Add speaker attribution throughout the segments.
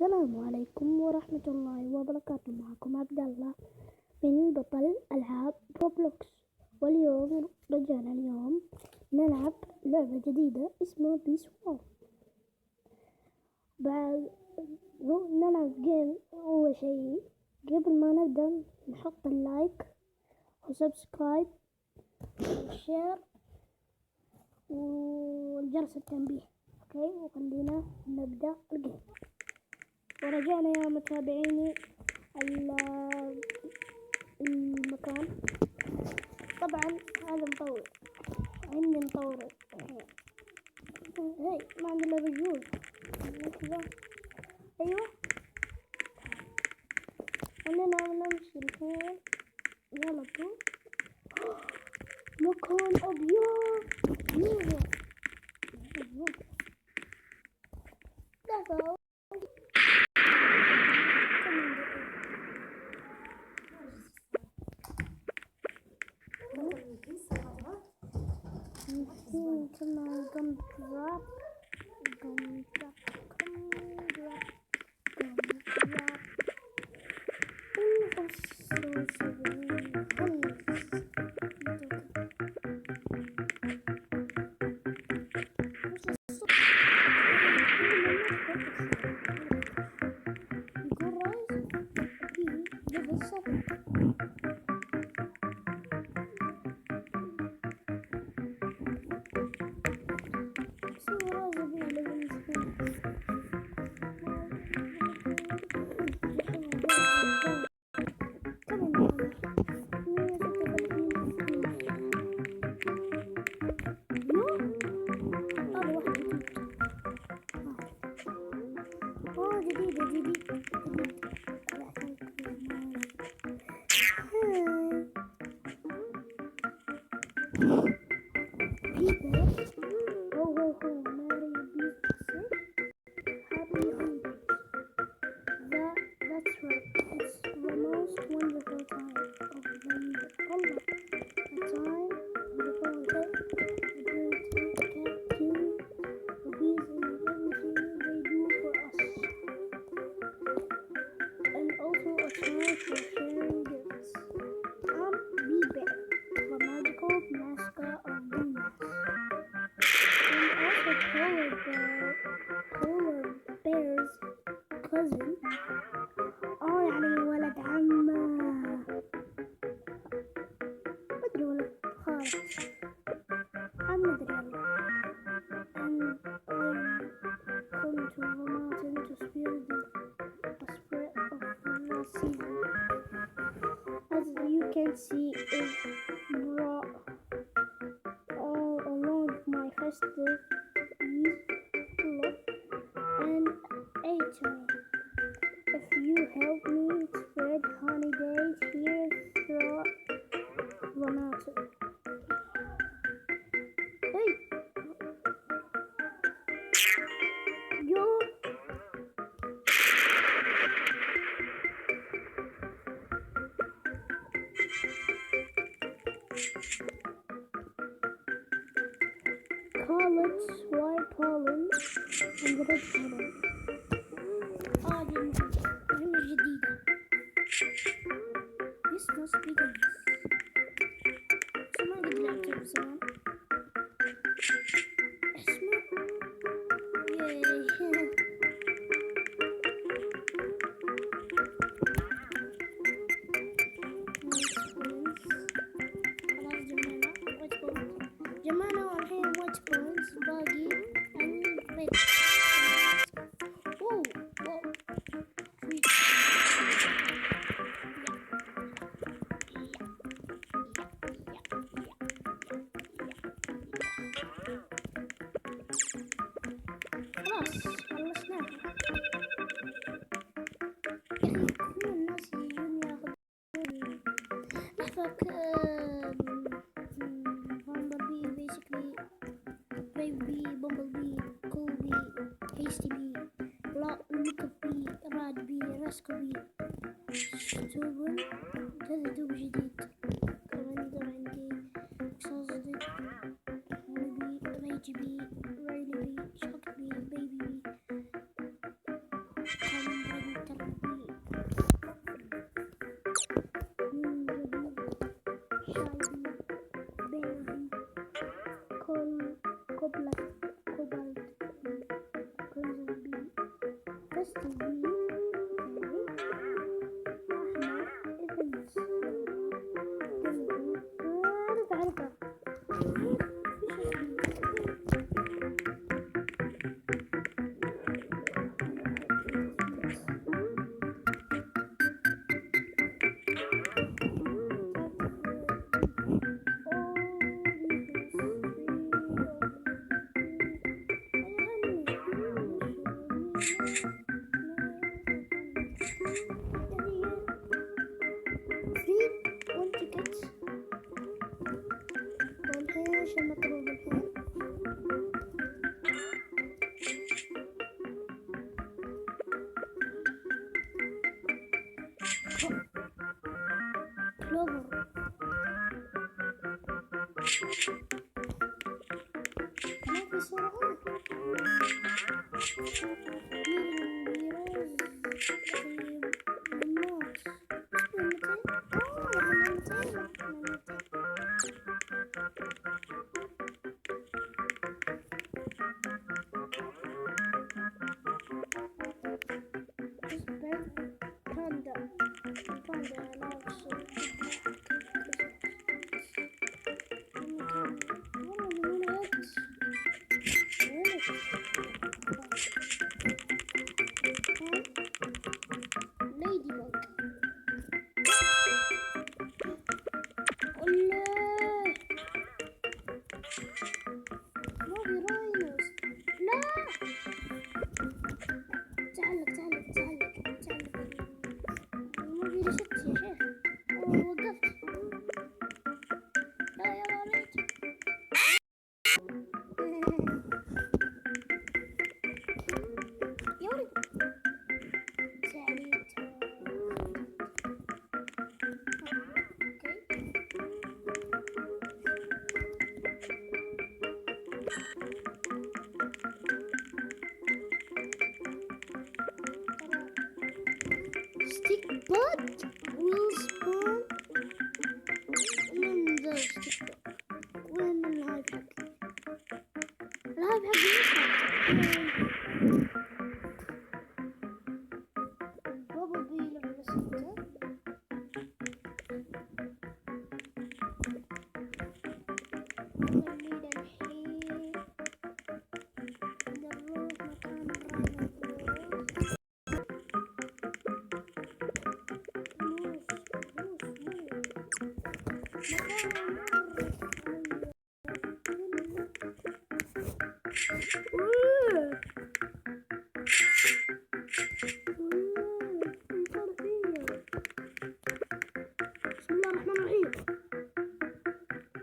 Speaker 1: السلام عليكم ورحمة الله وبركاته. معكم عبد الله من بطل ألعاب روبلوكس، واليوم رجعنا نلعب لعبة جديدة اسمها بيس وور. بعد نلعب جيم. أول شيء قبل ما نبدأ نحط اللايك وسبسكرايب والشير والجرس التنبيه. اوكي، وخلينا نبدأ الجيم. ورجعنا يا متابعيني المكان. طبعا هذا مطور، عندي مطور الحين. هاي ما عندي الا رجول كذا. ايوه خلينا نمشي الحين. يلا طول مكان ابيض. دفعوا ثم gum drop. يعني ولد عمه، مدري ولد خالد، مدري والله. And come to the mountain to spill the spread of the season. As you can see, it brought all along my festive look and ate me. If you help me spread honey days here through the mountain. Hey! Yo! College, white pollen, and red pollen. دي مهمة جديدة. This must be nice. ما قد لعبتها بزمان. اسمه جمعنا والحين وايت بوينتس باقي الريد. خلاص خلصناها. كل الناس يجون ياخذون نحفك بامبل بي basically brave bee, bumble bee, cool bee, hasty bee, look bee, rad bee, rascal bee, stubborn. هذا دوب جديد. كمان عندي exhausted, honey bee, rage bee, riley bee, shock bee, baby bee. But will spawn من ذا stick وين اللايف حقي؟ اللايف حقي بابا بيلعب بس خلينا الحين نروح مكان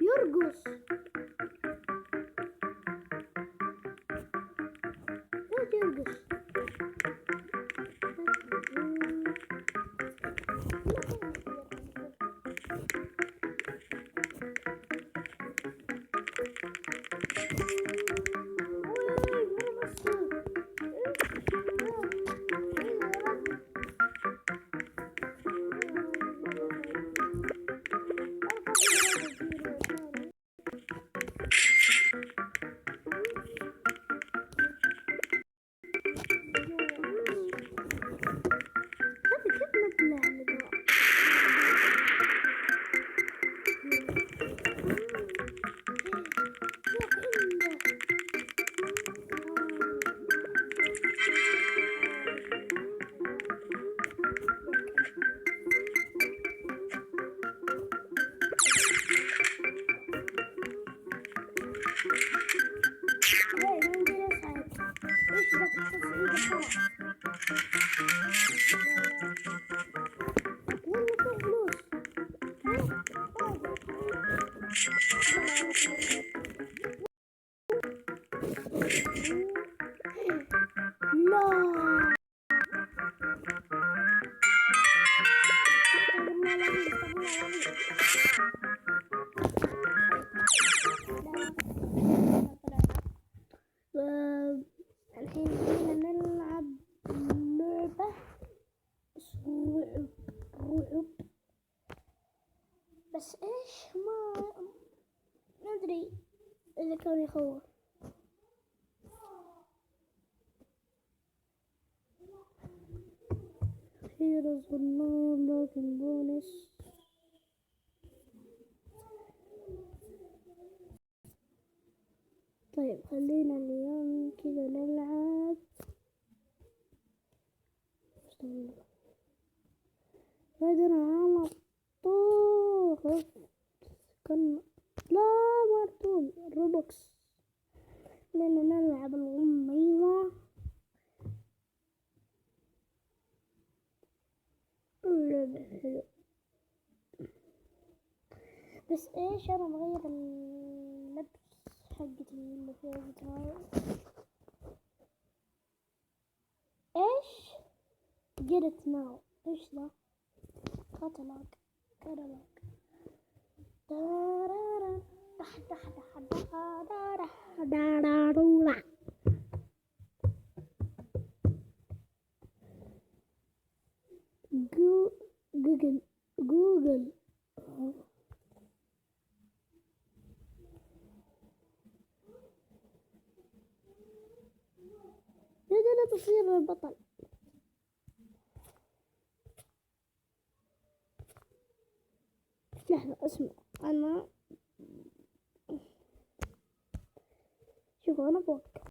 Speaker 1: يرقص رعب رعب. بس ايش ما ندري اذا كان يخوف. أخيرا النار لكن بونس. طيب خلينا اليوم كذا نلعب. بعدين على طول كنا لا مرتول روبوكس لأننا نلعب الغميضة. اللعبة حلوة بس ايش انا بغير اللبس حقتي اللي فيها بتاعي. ايش get it now. ايش ذا كاتالوج دارارا دح دح دح دارارا دارارا. جوجل لا تصير البطل. لحظة اسمع أنا شوف أنا بوقف.